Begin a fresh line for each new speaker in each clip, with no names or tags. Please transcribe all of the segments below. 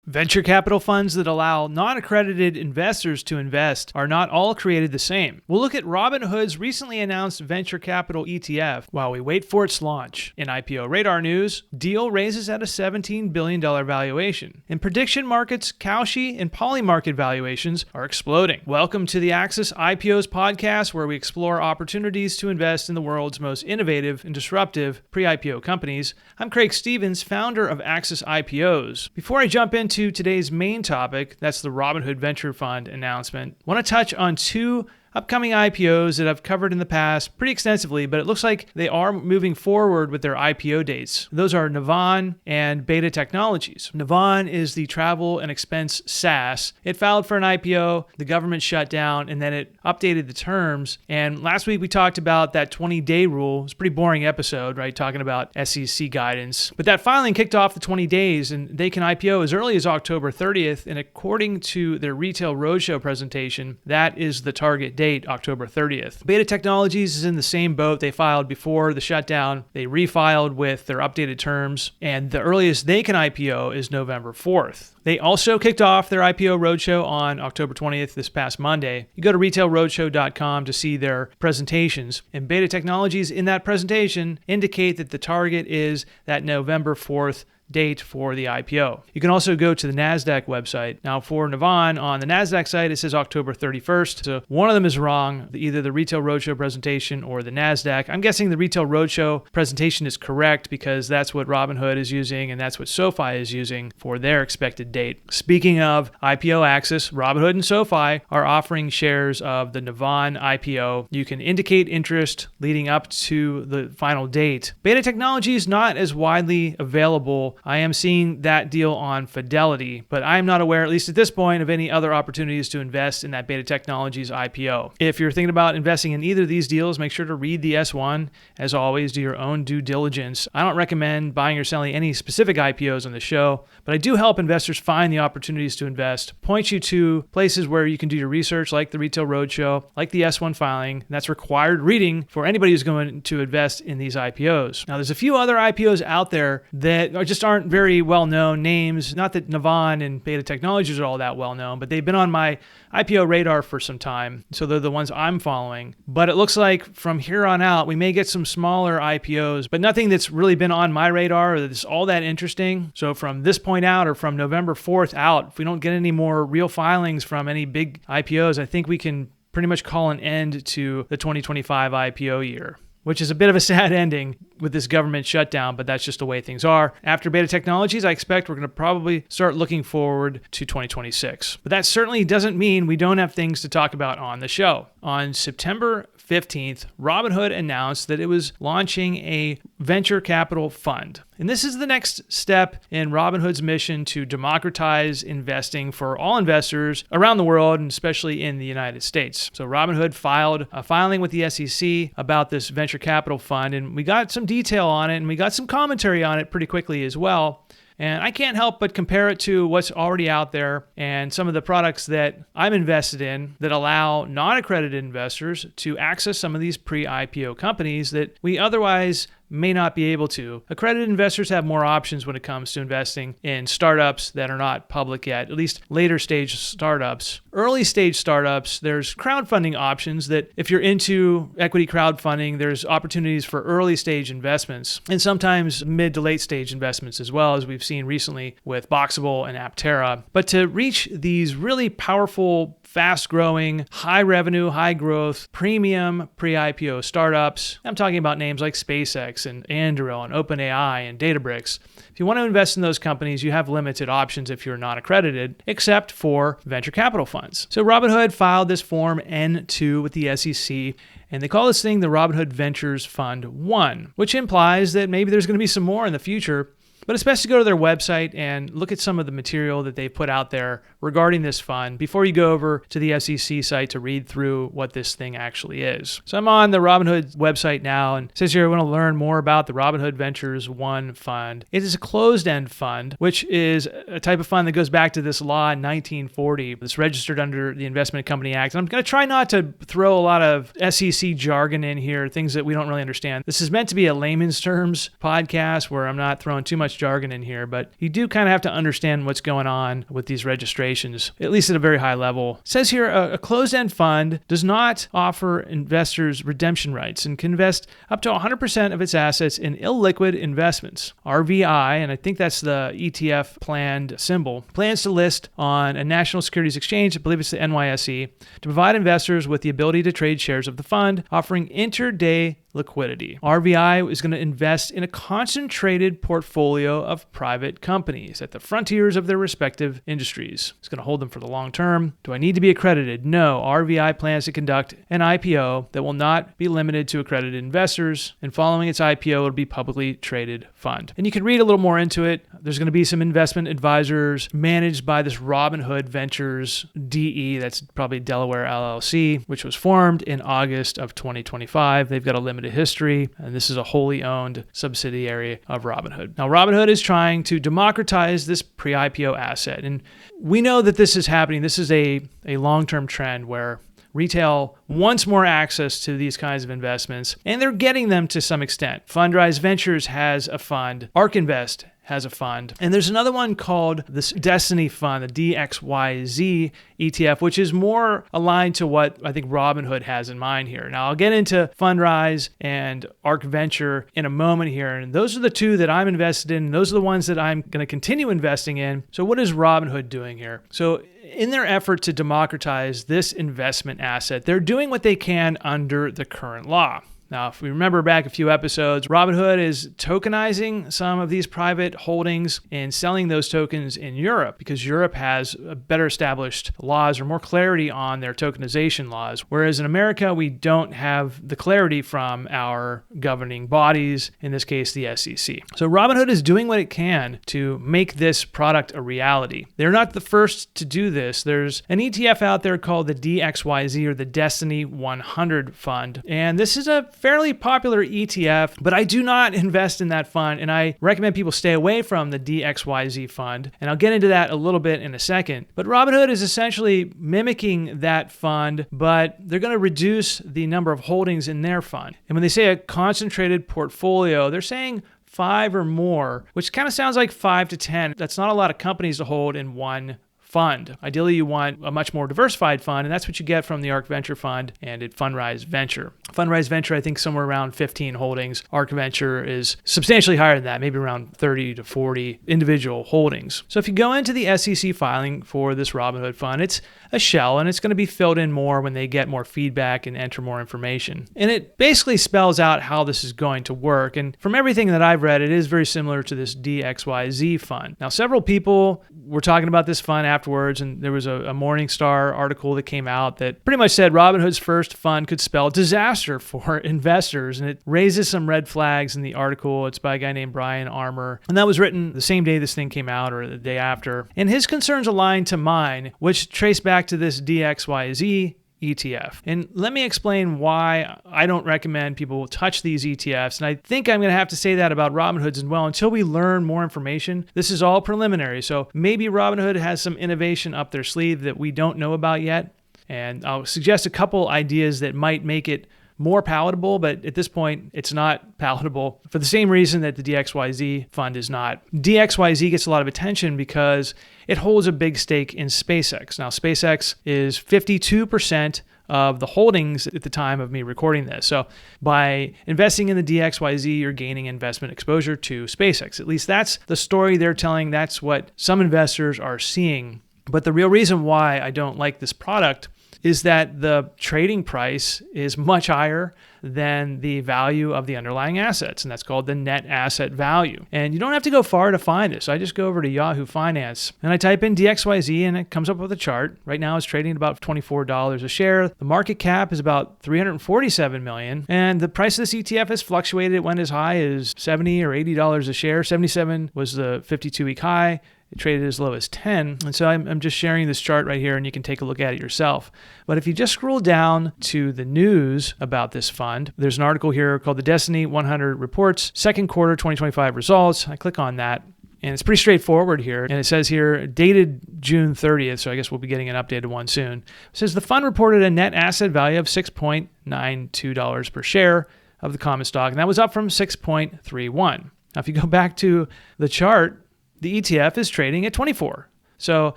Venture capital funds that allow non-accredited investors to invest are not all created the same. We'll look at Robinhood's recently announced venture capital ETF while we wait for its launch. In IPO Radar news, Deel raises at a $17 billion valuation. In prediction markets, Kalshi and Polymarket valuations are exploding. Welcome to the Access IPOs podcast, where we explore opportunities to invest in the world's most innovative and disruptive pre-IPO companies. I'm Craig Stevens, founder of Access IPOs. Before I jump into today's main topic, that's the Robinhood Venture Fund announcement, I want to touch on two upcoming IPOs that I've covered in the past pretty extensively, but it looks like they are moving forward with their IPO dates. Those are Navan and Beta Technologies. Navan is the travel and expense SaaS. It filed for an IPO, the government shut down, and then it updated the terms. And last week we talked about that 20-day rule. It was a pretty boring episode, right? Talking about SEC guidance. But that filing kicked off the 20 days, and they can IPO as early as October 30th. And according to their retail roadshow presentation, that is the target date, October 30th. Beta Technologies is in the same boat. They filed before the shutdown. They refiled with their updated terms, and the earliest they can IPO is November 4th. They also kicked off their IPO roadshow on October 20th, this past Monday. You go to retailroadshow.com to see their presentations, and Beta Technologies in that presentation indicate that the target is that November 4th date for the IPO. You can also go to the NASDAQ website. Now for Navan, on the NASDAQ site, it says October 31st. So one of them is wrong, either the Retail Roadshow presentation or the NASDAQ. I'm guessing the Retail Roadshow presentation is correct because that's what Robinhood is using and that's what SoFi is using for their expected date. Speaking of IPO Access, Robinhood and SoFi are offering shares of the Navan IPO. You can indicate interest leading up to the final date. Beta Technology is not as widely available. I am seeing that deal on Fidelity, but I am not aware, at least at this point, of any other opportunities to invest in that Beta Technologies IPO. If you're thinking about investing in either of these deals, make sure to read the S1. As always, do your own due diligence. I don't recommend buying or selling any specific IPOs on the show, but I do help investors find the opportunities to invest, point you to places where you can do your research, like the Retail Roadshow, like the S1 filing. And that's required reading for anybody who's going to invest in these IPOs. Now, there's a few other IPOs out there that aren't very well-known names. Not that Navan and Beta Technologies are all that well-known, but they've been on my IPO radar for some time, so they're the ones I'm following. But it looks like from here on out, we may get some smaller IPOs, but nothing that's really been on my radar or that's all that interesting. So from this point out, or from November 4th out, if we don't get any more real filings from any big IPOs, I think we can pretty much call an end to the 2025 IPO year, which is a bit of a sad ending with this government shutdown, but that's just the way things are. After Beta Technologies, I expect we're going to probably start looking forward to 2026. But that certainly doesn't mean we don't have things to talk about on the show. On September 15th, Robinhood announced that it was launching a venture capital fund. And this is the next step in Robinhood's mission to democratize investing for all investors around the world, and especially in the United States. So Robinhood filed a filing with the SEC about this venture capital fund, and we got some detail on it, and we got some commentary on it pretty quickly as well. And I can't help but compare it to what's already out there and some of the products that I'm invested in that allow non-accredited investors to access some of these pre-IPO companies that we otherwise may not be able to. Accredited investors have more options when it comes to investing in startups that are not public yet, at least later stage startups. Early stage startups, there's crowdfunding options that if you're into equity crowdfunding, there's opportunities for early stage investments and sometimes mid to late stage investments as well, as we've seen recently with Boxable and Aptera. But to reach these really powerful, fast-growing, high-revenue, high-growth, premium pre-IPO startups, I'm talking about names like SpaceX and Anduril and OpenAI and Databricks. If you want to invest in those companies, you have limited options if you're not accredited, except for venture capital funds. So Robinhood filed this Form N2 with the SEC, and they call this thing the Robinhood Ventures Fund 1, which implies that maybe there's going to be some more in the future. But it's best to go to their website and look at some of the material that they put out there regarding this fund before you go over to the SEC site to read through what this thing actually is. So I'm on the Robinhood website now, and it says here I want to learn more about the Robinhood Ventures 1 fund. It is a closed-end fund, which is a type of fund that goes back to this law in 1940. It's registered under the Investment Company Act. And I'm going to try not to throw a lot of SEC jargon in here, things that we don't really understand. This is meant to be a layman's terms podcast where I'm not throwing too much much jargon in here, but you do kind of have to understand what's going on with these registrations, at least at a very high level. It says here, a closed-end fund does not offer investors redemption rights and can invest up to 100% of its assets in illiquid investments. RVI, and I think that's the ETF planned symbol, plans to list on a national securities exchange, I believe it's the NYSE, to provide investors with the ability to trade shares of the fund, offering intraday liquidity. RVI is going to invest in a concentrated portfolio of private companies at the frontiers of their respective industries. It's going to hold them for the long term. Do I need to be accredited? No. RVI plans to conduct an IPO that will not be limited to accredited investors, and following its IPO, it'll be publicly traded fund. And you can read a little more into it. There's going to be some investment advisors managed by this Robinhood Ventures DE, that's probably Delaware LLC, which was formed in August of 2025. They've got a limited history, and this is a wholly owned subsidiary of Robinhood. Now, Robinhood is trying to democratize this pre-IPO asset, and we know that this is happening. This is a long-term trend where retail wants more access to these kinds of investments, and they're getting them to some extent. Fundrise Ventures has a fund. ARK Invest has a fund. And there's another one called this Destiny Fund, the DXYZ ETF, which is more aligned to what I think Robinhood has in mind here. Now, I'll get into Fundrise and ARK Venture in a moment here, and those are the two that I'm invested in. Those are the ones that I'm going to continue investing in. So what is Robinhood doing here? So in their effort to democratize this investment asset, they're doing what they can under the current law. Now, if we remember back a few episodes, Robinhood is tokenizing some of these private holdings and selling those tokens in Europe because Europe has better established laws or more clarity on their tokenization laws. Whereas in America, we don't have the clarity from our governing bodies, in this case, the SEC. So Robinhood is doing what it can to make this product a reality. They're not the first to do this. There's an ETF out there called the DXYZ, or the Destiny 100 Fund. And this is a fairly popular ETF, but I do not invest in that fund, and I recommend people stay away from the DXYZ fund, and I'll get into that a little bit in a second. But Robinhood is essentially mimicking that fund, but they're going to reduce the number of holdings in their fund. And when they say a concentrated portfolio, they're saying 5 or more, which kind of sounds like 5 to 10. That's not a lot of companies to hold in one fund. Ideally, you want a much more diversified fund, and that's what you get from the ARK Venture Fund and at Fundrise Venture. Fundrise Venture, I think somewhere around 15 holdings. ARK Venture is substantially higher than that, maybe around 30 to 40 individual holdings. So if you go into the SEC filing for this Robinhood fund, it's a shell, and it's going to be filled in more when they get more feedback and enter more information. And it basically spells out how this is going to work. And from everything that I've read, it is very similar to this DXYZ fund. Now, several people were talking about this fund afterwards, and there was a Morningstar article that came out that pretty much said Robinhood's first fund could spell disaster for investors, and it raises some red flags in the article. It's by a guy named Brian Armour, and that was written the same day this thing came out or the day after. And his concerns align to mine, which trace back to this DXYZ ETF. And let me explain why I don't recommend people touch these ETFs. And I think I'm going to have to say that about Robinhood's as well until we learn more information. This is all preliminary. So maybe Robinhood has some innovation up their sleeve that we don't know about yet. And I'll suggest a couple ideas that might make it more palatable, but at this point, it's not palatable for the same reason that the DXYZ fund is not. DXYZ gets a lot of attention because it holds a big stake in SpaceX. Now, SpaceX is 52% of the holdings at the time of me recording this. So by investing in the DXYZ, you're gaining investment exposure to SpaceX. At least that's the story they're telling. That's what some investors are seeing. But the real reason why I don't like this product is that the trading price is much higher than the value of the underlying assets, and that's called the net asset value. And you don't have to go far to find this. I just go over to Yahoo Finance, and I type in DXYZ, and it comes up with a chart. Right now, it's trading at about $24 a share. The market cap is about $347 million, and the price of this ETF has fluctuated. It went as high as $70 or $80 a share. 77 was the 52-week high. It traded as low as 10. And so I'm just sharing this chart right here, and you can take a look at it yourself. But if you just scroll down to the news about this fund, there's an article here called the Destiny 100 Reports Second Quarter 2025 Results. I click on that, and it's pretty straightforward here. And it says here, dated June 30th, so I guess we'll be getting an updated one soon. It says the fund reported a net asset value of $6.92 per share of the common stock, and that was up from $6.31. Now, if you go back to the chart, the ETF is trading at 24. So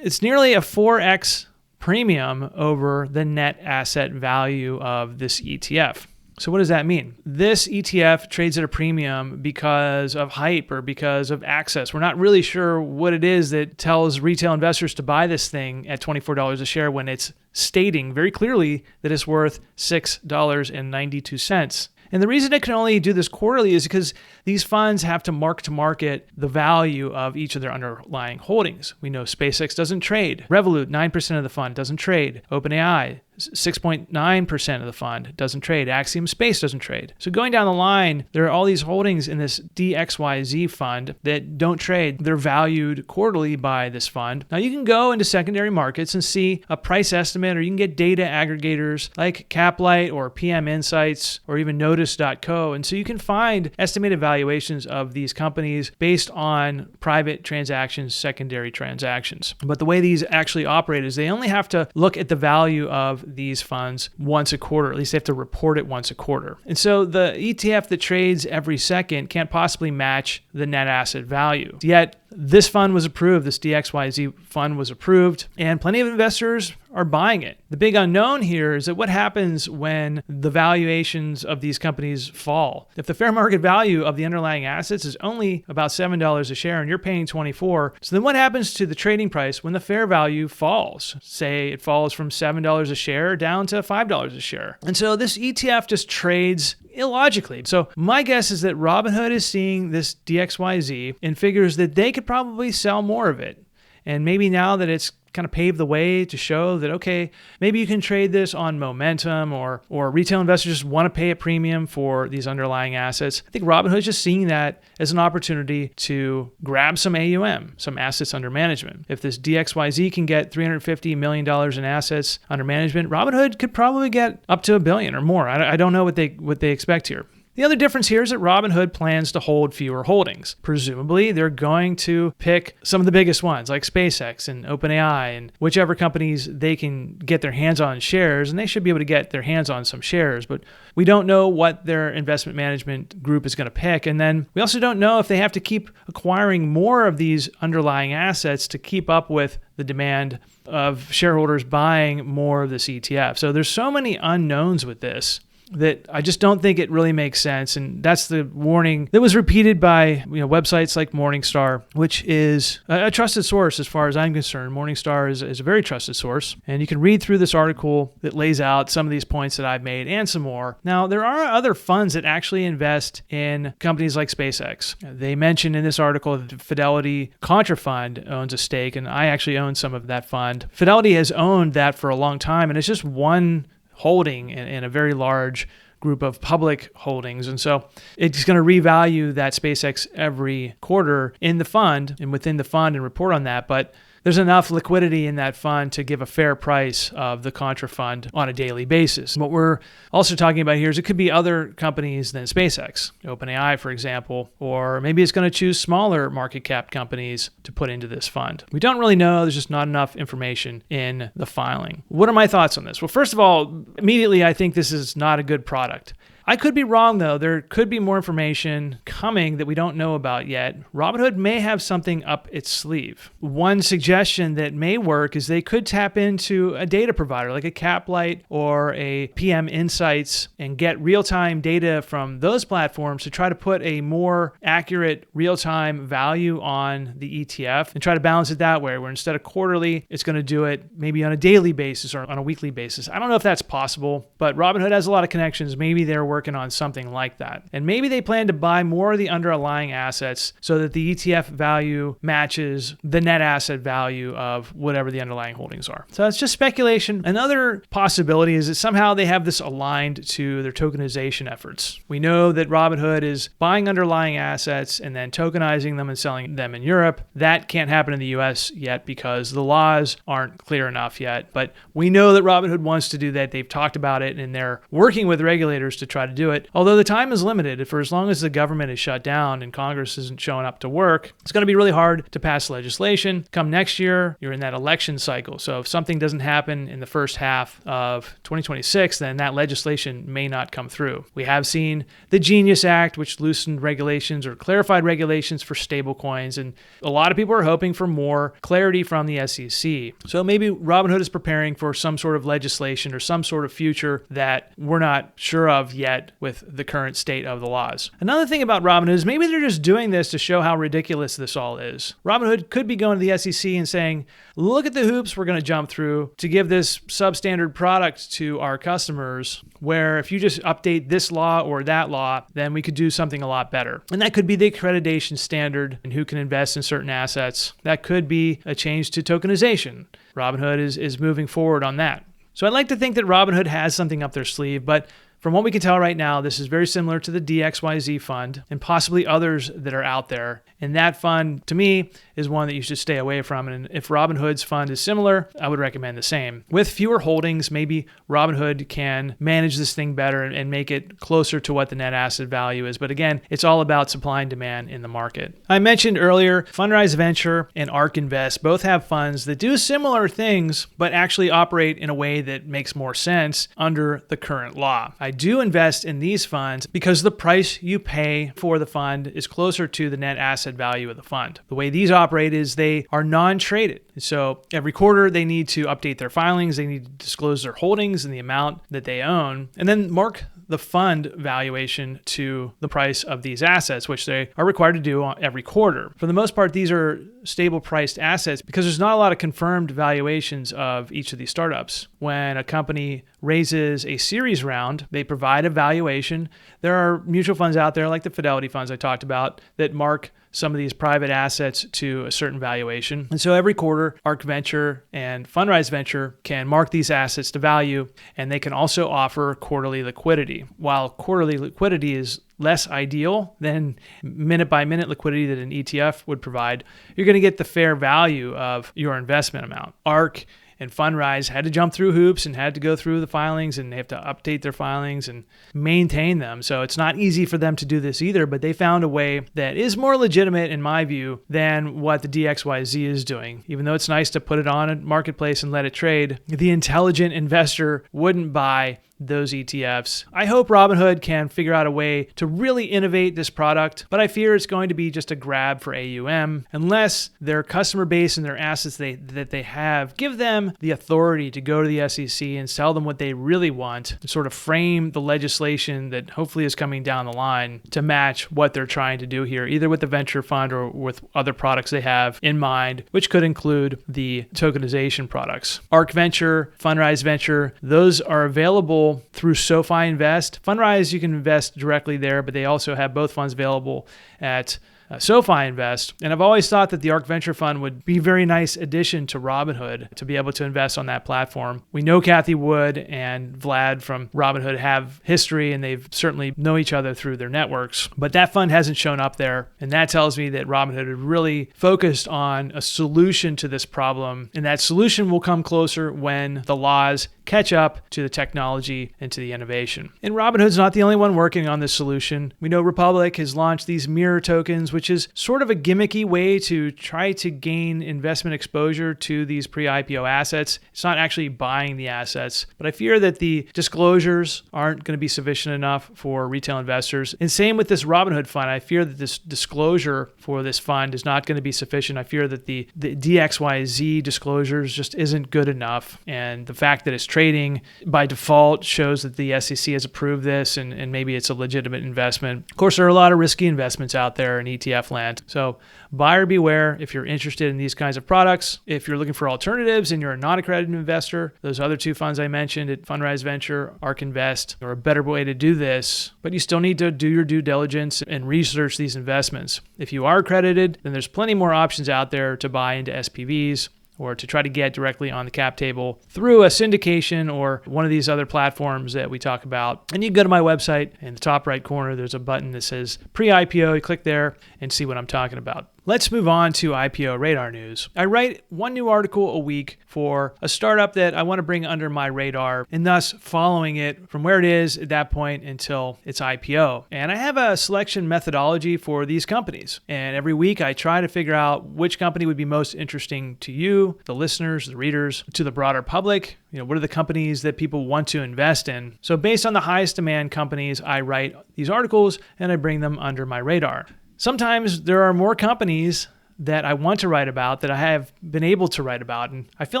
it's nearly a 4x premium over the net asset value of this ETF. So what does that mean? This ETF trades at a premium because of hype or because of access. We're not really sure what it is that tells retail investors to buy this thing at $24 a share when it's stating very clearly that it's worth $6.92. And the reason it can only do this quarterly is because these funds have to mark to market the value of each of their underlying holdings. We know SpaceX doesn't trade. Revolut, 9% of the fund, doesn't trade. OpenAI, 6.9% of the fund doesn't trade. Axiom Space doesn't trade. So going down the line, there are all these holdings in this DXYZ fund that don't trade. They're valued quarterly by this fund. Now you can go into secondary markets and see a price estimate, or you can get data aggregators like Caplight or PM Insights or even Notice.co. And so you can find estimated valuations of these companies based on private transactions, secondary transactions. But the way these actually operate is they only have to look at the value of these funds once a quarter. At least they have to report it once a quarter. And so the ETF that trades every second can't possibly match the net asset value. Yet this fund was approved, this DXYZ fund was approved, and plenty of investors are buying it. The big unknown here is that what happens when the valuations of these companies fall. If the fair market value of the underlying assets is only about $7 a share and you're paying $24, so then what happens to the trading price when the fair value falls? Say it falls from $7 a share down to $5 a share. And so this ETF just trades illogically. So my guess is that Robinhood is seeing this DXYZ and figures that they could probably sell more of it. And maybe now that it's kind of paved the way to show that, okay, maybe you can trade this on momentum, or retail investors just want to pay a premium for these underlying assets. I think Robinhood is just seeing that as an opportunity to grab some AUM, some assets under management. If this DXYZ can get $350 million in assets under management, Robinhood could probably get up to $1 billion or more. I don't know what they expect here. The other difference here is that Robinhood plans to hold fewer holdings. Presumably, they're going to pick some of the biggest ones like SpaceX and OpenAI and whichever companies they can get their hands on shares, and they should be able to get their hands on some shares, but we don't know what their investment management group is going to pick. And then we also don't know if they have to keep acquiring more of these underlying assets to keep up with the demand of shareholders buying more of this ETF. So there's so many unknowns with this that I just don't think it really makes sense. And that's the warning that was repeated by websites like Morningstar, which is a trusted source as far as I'm concerned. Morningstar is a very trusted source. And you can read through this article that lays out some of these points that I've made and some more. Now, there are other funds that actually invest in companies like SpaceX. They mention in this article that the Fidelity Contra Fund owns a stake, and I actually own some of that fund. Fidelity has owned that for a long time, and it's just one holding in a very large group of public holdings. And so it's going to revalue that SpaceX every quarter in the fund and within the fund and report on that. But there's enough liquidity in that fund to give a fair price of the Contra Fund on a daily basis. What we're also talking about here is it could be other companies than SpaceX, OpenAI, for example, or maybe it's going to choose smaller market cap companies to put into this fund. We don't really know. There's just not enough information in the filing. What are my thoughts on this? Well, first of all, immediately, I think this is not a good product. I could be wrong, though. There could be more information coming that we don't know about yet. Robinhood may have something up its sleeve. One suggestion that may work is they could tap into a data provider like a Caplight or a PM Insights and get real-time data from those platforms to try to put a more accurate real-time value on the ETF and try to balance it that way, where instead of quarterly, it's going to do it maybe on a daily basis or on a weekly basis. I don't know if that's possible, but Robinhood has a lot of connections. Maybe they're working on something like that. And maybe they plan to buy more of the underlying assets so that the ETF value matches the net asset value of whatever the underlying holdings are. So that's just speculation. Another possibility is that somehow they have this aligned to their tokenization efforts. We know that Robinhood is buying underlying assets and then tokenizing them and selling them in Europe. That can't happen in the US yet because the laws aren't clear enough yet. But we know that Robinhood wants to do that. They've talked about it and they're working with regulators to try to do it. Although the time is limited, for as long as the government is shut down and Congress isn't showing up to work, it's going to be really hard to pass legislation. Come next year, you're in that election cycle. So if something doesn't happen in the first half of 2026, then that legislation may not come through. We have seen the Genius Act, which loosened regulations or clarified regulations for stablecoins, and a lot of people are hoping for more clarity from the SEC. So maybe Robinhood is preparing for some sort of legislation or some sort of future that we're not sure of yet with the current state of the laws. Another thing about Robinhood is maybe they're just doing this to show how ridiculous this all is. Robinhood could be going to the SEC and saying, look at the hoops we're going to jump through to give this substandard product to our customers, where if you just update this law or that law, then we could do something a lot better. And that could be the accreditation standard and who can invest in certain assets. That could be a change to tokenization. Robinhood is moving forward on that. So I'd like to think that Robinhood has something up their sleeve, but from what we can tell right now, this is very similar to the DXYZ fund and possibly others that are out there. And that fund, to me, is one that you should stay away from. And if Robinhood's fund is similar, I would recommend the same. With fewer holdings, maybe Robinhood can manage this thing better and make it closer to what the net asset value is. But again, it's all about supply and demand in the market. I mentioned earlier, Fundrise Venture and ARK Invest both have funds that do similar things, but actually operate in a way that makes more sense under the current law. I do invest in these funds because the price you pay for the fund is closer to the net asset value of the fund. The way these operate is they are non-traded. So every quarter they need to update their filings, they need to disclose their holdings and the amount that they own, and then mark the fund valuation to the price of these assets, which they are required to do every quarter. For the most part, these are stable priced assets because there's not a lot of confirmed valuations of each of these startups. When a company raises a series round, they provide a valuation. There are mutual funds out there like the Fidelity funds I talked about that mark some of these private assets to a certain valuation. And so every quarter, ARK Venture and Fundrise Venture can mark these assets to value, and they can also offer quarterly liquidity. While quarterly liquidity is less ideal than minute-by-minute liquidity that an ETF would provide, you're going to get the fair value of your investment amount. ARK and Fundrise had to jump through hoops and had to go through the filings, and they have to update their filings and maintain them. So it's not easy for them to do this either, but they found a way that is more legitimate in my view than what the DXYZ is doing. Even though it's nice to put it on a marketplace and let it trade, the intelligent investor wouldn't buy those ETFs. I hope Robinhood can figure out a way to really innovate this product, but I fear it's going to be just a grab for AUM unless their customer base and their assets that they have give them the authority to go to the SEC and sell them what they really want, and sort of frame the legislation that hopefully is coming down the line to match what they're trying to do here, either with the venture fund or with other products they have in mind, which could include the tokenization products. ARK Venture, Fundrise Venture, those are available through SoFi Invest. Fundrise, you can invest directly there, but they also have both funds available at SoFi Invest. And I've always thought that the ARK Venture Fund would be a very nice addition to Robinhood to be able to invest on that platform. We know Kathy Wood and Vlad from Robinhood have history, and they've certainly know each other through their networks, but that fund hasn't shown up there. And that tells me that Robinhood is really focused on a solution to this problem. And that solution will come closer when the laws catch up to the technology and to the innovation. And Robinhood's not the only one working on this solution. We know Republic has launched these mirror tokens, which is sort of a gimmicky way to try to gain investment exposure to these pre-IPO assets. It's not actually buying the assets, but I fear that the disclosures aren't going to be sufficient enough for retail investors. And same with this Robinhood fund. I fear that this disclosure for this fund is not going to be sufficient. I fear that the DXYZ disclosures just isn't good enough. And the fact that it's trading by default shows that the SEC has approved this, and maybe it's a legitimate investment. Of course, there are a lot of risky investments out there in ETF land. So buyer beware if you're interested in these kinds of products. If you're looking for alternatives and you're a non-accredited investor, those other two funds I mentioned at Fundrise Venture, ARK Invest, are a better way to do this, but you still need to do your due diligence and research these investments. If you are accredited, then there's plenty more options out there to buy into SPVs or to try to get directly on the cap table through a syndication or one of these other platforms that we talk about. And you can go to my website. In the top right corner, there's a button that says pre-IPO. You click there and see what I'm talking about. Let's move on to IPO Radar news. I write one new article a week for a startup that I want to bring under my radar and thus following it from where it is at that point until its IPO. And I have a selection methodology for these companies. And every week I try to figure out which company would be most interesting to you, the listeners, the readers, to the broader public. What are the companies that people want to invest in? So based on the highest demand companies, I write these articles and I bring them under my radar. Sometimes there are more companies that I want to write about that I have been able to write about. And I feel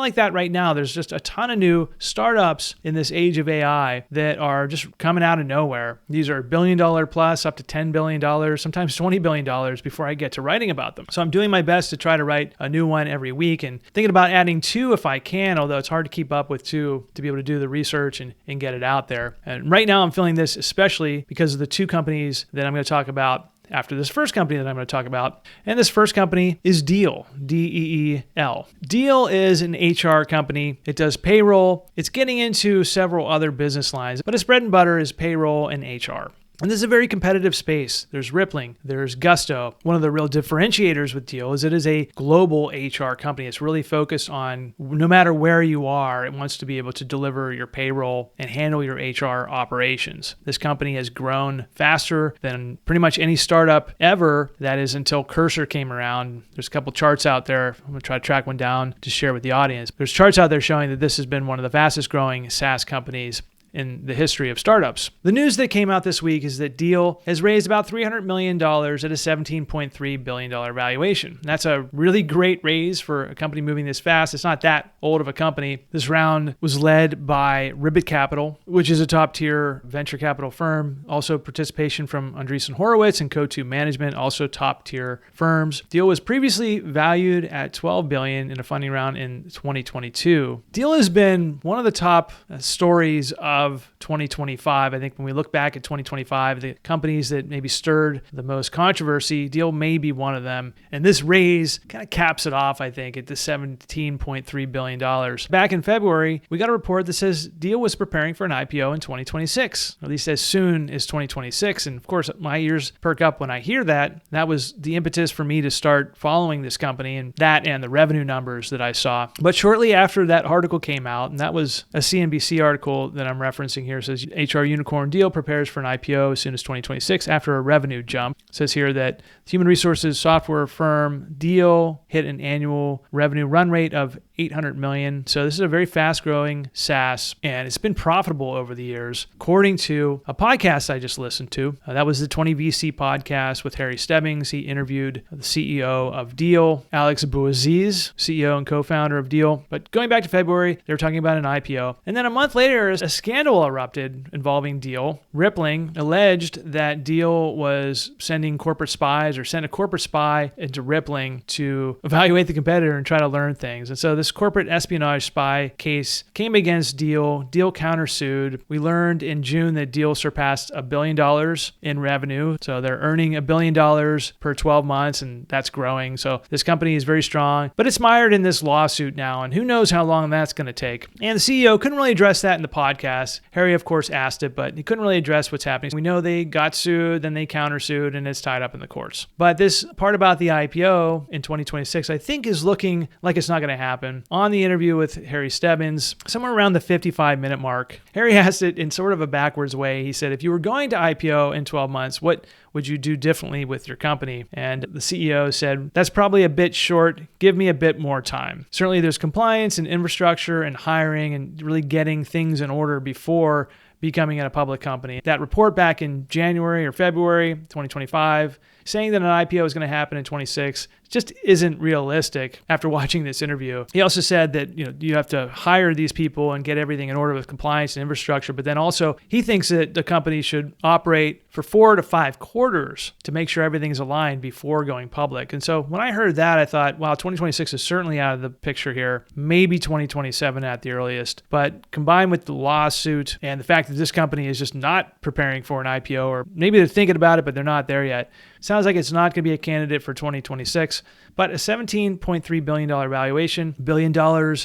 like that right now, there's just a ton of new startups in this age of AI that are just coming out of nowhere. These are $1 billion plus up to $10 billion, sometimes $20 billion before I get to writing about them. So I'm doing my best to try to write a new one every week and thinking about adding 2 if I can, although it's hard to keep up with 2 to be able to do the research and get it out there. And right now I'm feeling this especially because of the 2 companies that I'm going to talk about after this first company that I'm going to talk about. And this first company is Deel, D-E-E-L. Deel is an HR company. It does payroll. It's getting into several other business lines, but its bread and butter is payroll and HR. And this is a very competitive space. There's Rippling, there's Gusto. One of the real differentiators with Deel is it is a global HR company. It's really focused on no matter where you are, it wants to be able to deliver your payroll and handle your HR operations. This company has grown faster than pretty much any startup ever. That is until Cursor came around. There's a couple charts out there. I'm going to try to track one down to share with the audience. There's charts out there showing that this has been one of the fastest growing SaaS companies in the history of startups. The news that came out this week is that Deel has raised about $300 million at a $17.3 billion valuation. That's a really great raise for a company moving this fast. It's not that old of a company. This round was led by Ribbit Capital, which is a top-tier venture capital firm. Also participation from Andreessen Horowitz and Co2 Management, also top-tier firms. Deel was previously valued at $12 billion in a funding round in 2022. Deel has been one of the top stories of 2025. I think when we look back at 2025, the companies that maybe stirred the most controversy, Deel may be one of them. And this raise kind of caps it off, I think, at the $17.3 billion. Back in February, we got a report that says Deel was preparing for an IPO in 2026, at least as soon as 2026. And of course, my ears perk up when I hear that. That was the impetus for me to start following this company and the revenue numbers that I saw. But shortly after that article came out, and that was a CNBC article that I'm referencing here, says HR unicorn Deel prepares for an IPO as soon as 2026 after a revenue jump. It says here that the human resources software firm Deel hit an annual revenue run rate of $800 million. So this is a very fast growing SaaS and it's been profitable over the years. According to a podcast I just listened to, that was the 20 VC podcast with Harry Stebbings. He interviewed the CEO of Deel, Alex Bouaziz, CEO and co-founder of Deel. But going back to February, they were talking about an IPO. And then a month later, a scandal erupted involving Deel. Rippling alleged that Deel was sending corporate spies or sent a corporate spy into Rippling to evaluate the competitor and try to learn things. And so this corporate espionage spy case came against Deel. Deel countersued. We learned in June that Deel surpassed $1 billion in revenue. So they're earning $1 billion per 12 months, and that's growing. So this company is very strong, but it's mired in this lawsuit now, and who knows how long that's going to take. And the CEO couldn't really address that in the podcast. Harry, of course, asked it, but he couldn't really address what's happening. We know they got sued, then they countersued, and it's tied up in the courts. But this part about the IPO in 2026, I think, is looking like it's not going to happen. On the interview with Harry Stebbins, somewhere around the 55-minute mark, Harry asked it in sort of a backwards way. He said, if you were going to IPO in 12 months, what would you do differently with your company? And the CEO said, that's probably a bit short. Give me a bit more time. Certainly there's compliance and infrastructure and hiring and really getting things in order before becoming a public company. That report back in January or February 2025 saying that an IPO is going to happen in 26 just isn't realistic after watching this interview. He also said that you have to hire these people and get everything in order with compliance and infrastructure, but then also he thinks that the company should operate for 4 to 5 quarters to make sure everything's aligned before going public. And so when I heard that, I thought, wow, 2026 is certainly out of the picture here, maybe 2027 at the earliest. But combined with the lawsuit and the fact that this company is just not preparing for an IPO, or maybe they're thinking about it, but they're not there yet, sounds like it's not going to be a candidate for 2026. But a $17.3 billion valuation, $1 billion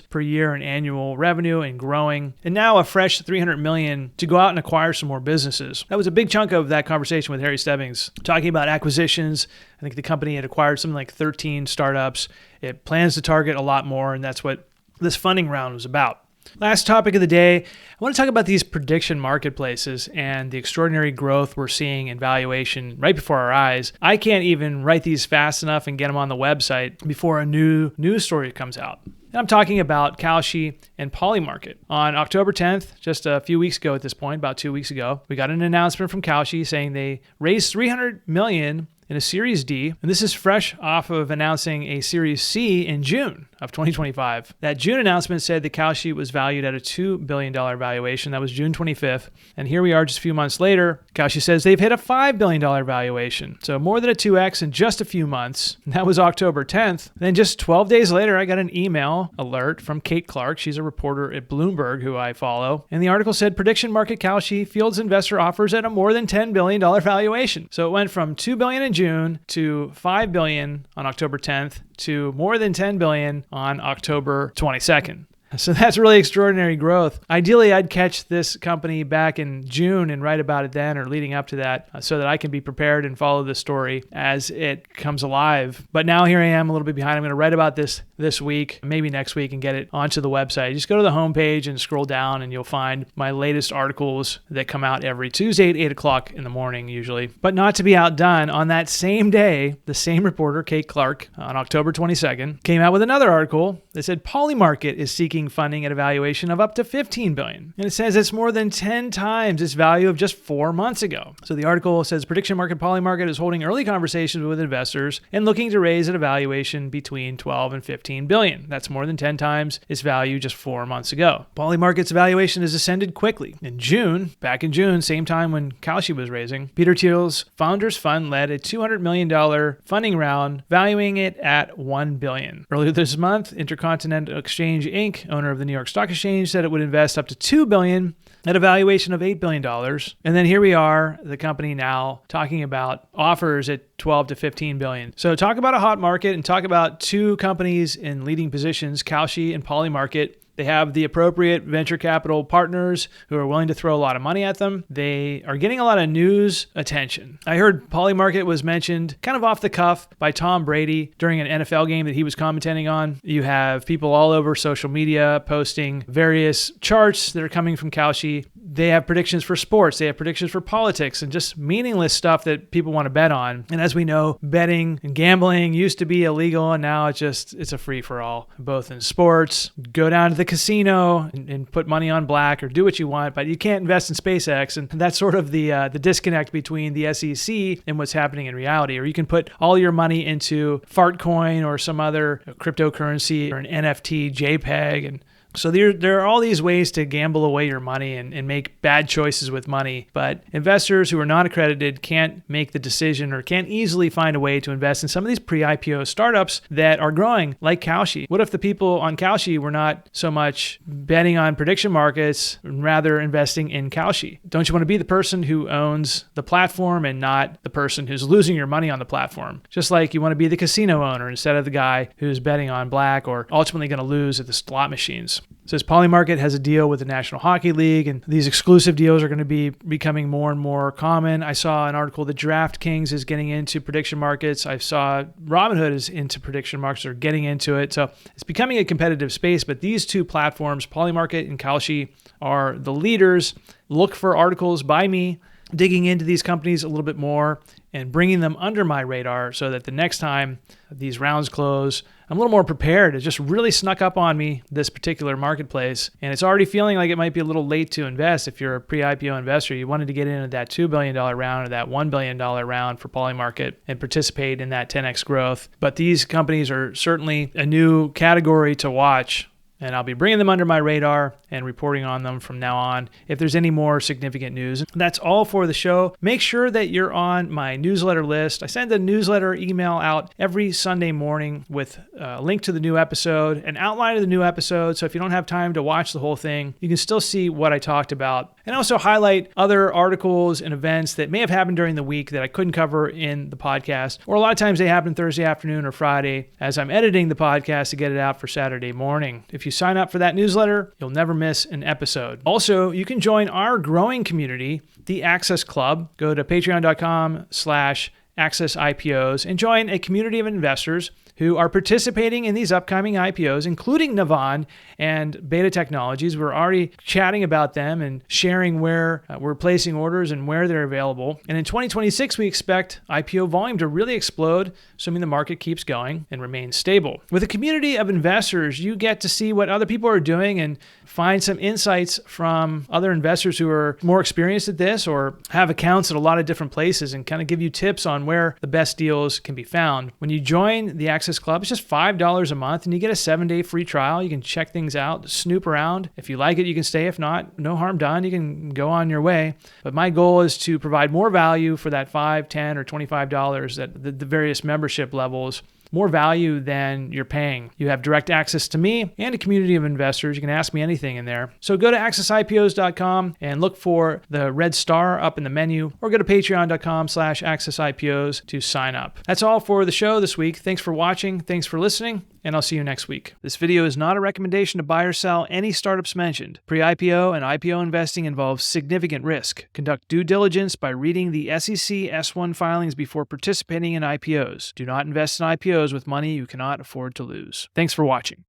per year in annual revenue and growing, and now a fresh $300 million to go out and acquire some more businesses. That was a big chunk of that back conversation with Harry Stebbings talking about acquisitions. I think the company had acquired something like 13 startups. It plans to target a lot more, and that's what this funding round was about. Last topic of the day, I want to talk about these prediction marketplaces and the extraordinary growth we're seeing in valuation right before our eyes. I can't even write these fast enough and get them on the website before a new news story comes out. And I'm talking about Kalshi and Polymarket. On October 10th, just a few weeks ago at this point, about 2 weeks ago, we got an announcement from Kalshi saying they raised $300 million in a Series D, and this is fresh off of announcing a Series C in June of 2025. That June announcement said that Kalshi was valued at a $2 billion valuation. That was June 25th. And here we are just a few months later. Kalshi says they've hit a $5 billion valuation. So more than a 2x in just a few months. And that was October 10th. Then just 12 days later, I got an email alert from Kate Clark. She's a reporter at Bloomberg who I follow. And the article said, prediction market Kalshi fields investor offers at a more than $10 billion valuation. So it went from $2 billion in June to $5 billion on October 10th to more than $10 billion on October 22nd. So that's really extraordinary growth. Ideally, I'd catch this company back in June and write about it then or leading up to that so that I can be prepared and follow the story as it comes alive. But now here I am a little bit behind. I'm going to write about this week, maybe next week, and get it onto the website. Just go to the homepage and scroll down and you'll find my latest articles that come out every Tuesday at 8 o'clock in the morning usually. But not to be outdone, on that same day, the same reporter, Kate Clark, on October 22nd, came out with another article that said Polymarket is seeking funding at a valuation of up to $15 billion. And it says it's more than 10 times its value of just 4 months ago. So the article says prediction market Polymarket is holding early conversations with investors and looking to raise at a valuation between 12 and 15 billion. That's more than 10 times its value just 4 months ago. Polymarket's valuation has ascended quickly. Back in June, same time when Kalshi was raising, Peter Thiel's Founders Fund led a $200 million funding round, valuing it at $1 billion. Earlier this month, Intercontinental Exchange Inc., owner of the New York Stock Exchange, said it would invest up to $2 billion at a valuation of $8 billion. And then here we are, the company now talking about offers at 12 to 15 billion. So talk about a hot market and talk about two companies in leading positions, Kalshi and Polymarket. They have the appropriate venture capital partners who are willing to throw a lot of money at them. They are getting a lot of news attention. I heard Polymarket was mentioned kind of off the cuff by Tom Brady during an NFL game that he was commentating on. You have people all over social media posting various charts that are coming from Kalshi. They have predictions for sports. They have predictions for politics and just meaningless stuff that people want to bet on. And as we know, betting and gambling used to be illegal, and now it's a free-for-all, both in sports. Go down to the casino and put money on black or do what you want, but you can't invest in SpaceX. And that's sort of the disconnect between the SEC and what's happening in reality. Or you can put all your money into Fartcoin or some other cryptocurrency or an NFT JPEG. And so there are all these ways to gamble away your money and make bad choices with money. But investors who are not accredited can't make the decision or can't easily find a way to invest in some of these pre-IPO startups that are growing, like Kalshi. What if the people on Kalshi were not so much betting on prediction markets and rather investing in Kalshi? Don't you want to be the person who owns the platform and not the person who's losing your money on the platform? Just like you want to be the casino owner instead of the guy who's betting on black or ultimately going to lose at the slot machines. It says Polymarket has a deal with the National Hockey League, and these exclusive deals are going to be becoming more and more common. I saw an article that DraftKings is getting into prediction markets. I saw Robinhood is into prediction markets or getting into it. So it's becoming a competitive space, but these two platforms, Polymarket and Kalshi, are the leaders. Look for articles by me digging into these companies a little bit more and bringing them under my radar so that the next time these rounds close, I'm a little more prepared. It just really snuck up on me, this particular marketplace, and it's already feeling like it might be a little late to invest. If you're a pre-IPO investor, you wanted to get into that $2 billion round or that $1 billion round for Polymarket and participate in that 10x growth. But these companies are certainly a new category to watch, and I'll be bringing them under my radar and reporting on them from now on if there's any more significant news. That's all for the show. Make sure that you're on my newsletter list. I send a newsletter email out every Sunday morning with a link to the new episode, an outline of the new episode. So if you don't have time to watch the whole thing, you can still see what I talked about. And also highlight other articles and events that may have happened during the week that I couldn't cover in the podcast. Or a lot of times they happen Thursday afternoon or Friday as I'm editing the podcast to get it out for Saturday morning. If you sign up for that newsletter, you'll never miss an episode. Also, you can join our growing community, the Access Club. Go to patreon.com/Access IPOs and join a community of investors who are participating in these upcoming IPOs, including Navan and Beta Technologies. We're already chatting about them and sharing where we're placing orders and where they're available. And in 2026, we expect IPO volume to really explode, assuming the market keeps going and remains stable. With a community of investors, you get to see what other people are doing and find some insights from other investors who are more experienced at this or have accounts at a lot of different places and kind of give you tips on where the best deals can be found. When you join the Access Club, it's just $5 a month and you get a 7-day free trial. You can check things out, snoop around. If you like it, you can stay. If not, no harm done. You can go on your way. But my goal is to provide more value for that $5, $10, or $25 at the various membership levels. More value than you're paying. You have direct access to me and a community of investors. You can ask me anything in there. So go to accessipos.com and look for the red star up in the menu, or go to patreon.com/accessipos to sign up. That's all for the show this week. Thanks for watching. Thanks for listening. And I'll see you next week. This video is not a recommendation to buy or sell any startups mentioned. Pre-IPO and IPO investing involves significant risk. Conduct due diligence by reading the SEC S1 filings before participating in IPOs. Do not invest in IPOs with money you cannot afford to lose. Thanks for watching.